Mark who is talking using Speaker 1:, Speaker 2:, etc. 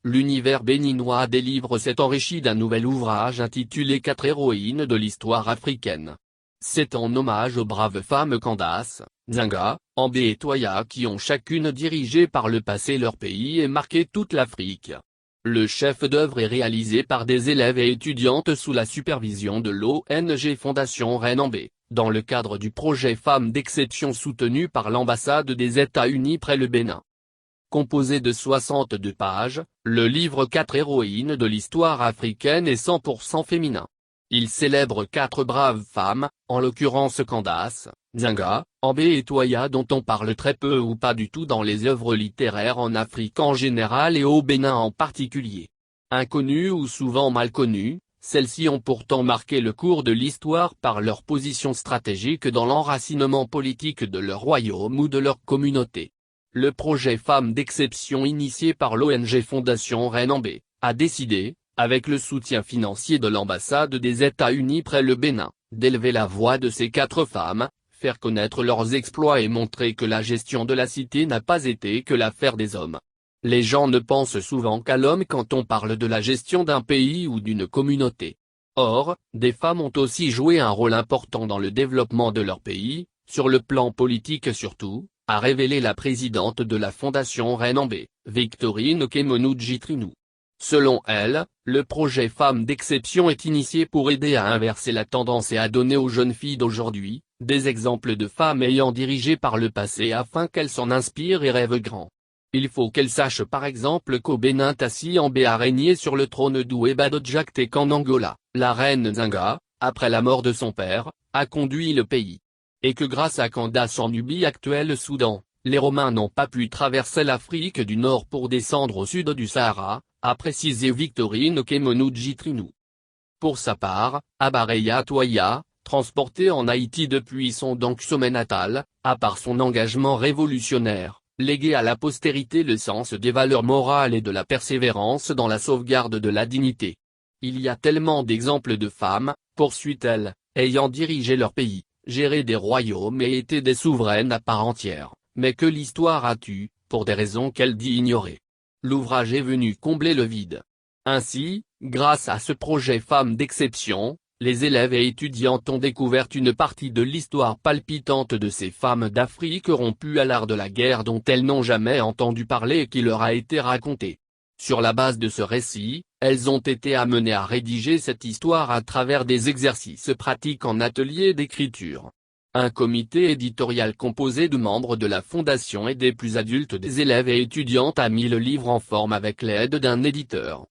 Speaker 1: l'univers béninois délivre s'est enrichi d'un nouvel ouvrage intitulé 4 héroïnes de l'histoire africaine. C'est en hommage aux braves femmes Candace, Nzinga, Ambé et Toya qui ont chacune dirigé par le passé leur pays et marqué toute l'Afrique. Le chef d'œuvre est réalisé par des élèves et étudiantes sous la supervision de l'ONG Fondation Reine Ambé, dans le cadre du projet Femmes d'Exception soutenu par l'ambassade des États-Unis près le Bénin. Composé de 62 pages, le livre 4 héroïnes de l'histoire africaine est 100% féminin. Il célèbre 4 braves femmes, en l'occurrence Candace, Nzinga, Ambé et Toya dont on parle très peu ou pas du tout dans les œuvres littéraires en Afrique en général et au Bénin en particulier. Inconnues ou souvent mal connues, celles-ci ont pourtant marqué le cours de l'histoire par leur position stratégique dans l'enracinement politique de leur royaume ou de leur communauté. Le projet Femmes d'Exception initié par l'ONG Fondation Reine Ambé, a décidé, avec le soutien financier de l'ambassade des États-Unis près le Bénin, d'élever la voix de ces 4 femmes, faire connaître leurs exploits et montrer que la gestion de la cité n'a pas été que l'affaire des hommes. Les gens ne pensent souvent qu'à l'homme quand on parle de la gestion d'un pays ou d'une communauté. Or, des femmes ont aussi joué un rôle important dans le développement de leur pays, sur le plan politique surtout, a révélé la présidente de la Fondation Reine Ambé, Victorine Okemonou-Djitrinou. Selon elle, le projet Femmes d'Exception est initié pour aider à inverser la tendance et à donner aux jeunes filles d'aujourd'hui, des exemples de femmes ayant dirigé par le passé afin qu'elles s'en inspirent et rêvent grand. Il faut qu'elles sachent par exemple qu'au Bénin Tassi Ambé a régné sur le trône d'Ouébadodjak et qu'en Angola, la reine Nzinga, après la mort de son père, a conduit le pays. Et que grâce à Candace en Nubie actuelle Soudan, les Romains n'ont pas pu traverser l'Afrique du Nord pour descendre au sud du Sahara, a précisé Victorine Okemonou-Djitrinou. Pour sa part, Abareya Toya, transporté en Haïti depuis son sommet natal, a par son engagement révolutionnaire, légué à la postérité le sens des valeurs morales et de la persévérance dans la sauvegarde de la dignité. Il y a tellement d'exemples de femmes, poursuit-elle, ayant dirigé leur pays, géré des royaumes et été des souveraines à part entière, mais que l'histoire a tues, pour des raisons qu'elle dit ignorer. L'ouvrage est venu combler le vide. Ainsi, grâce à ce projet Femmes d'Exception, les élèves et étudiantes ont découvert une partie de l'histoire palpitante de ces femmes d'Afrique rompues à l'art de la guerre dont elles n'ont jamais entendu parler et qui leur a été racontée. Sur la base de ce récit, elles ont été amenées à rédiger cette histoire à travers des exercices pratiques en atelier d'écriture. Un comité éditorial composé de membres de la fondation et des plus adultes des élèves et étudiantes a mis le livre en forme avec l'aide d'un éditeur.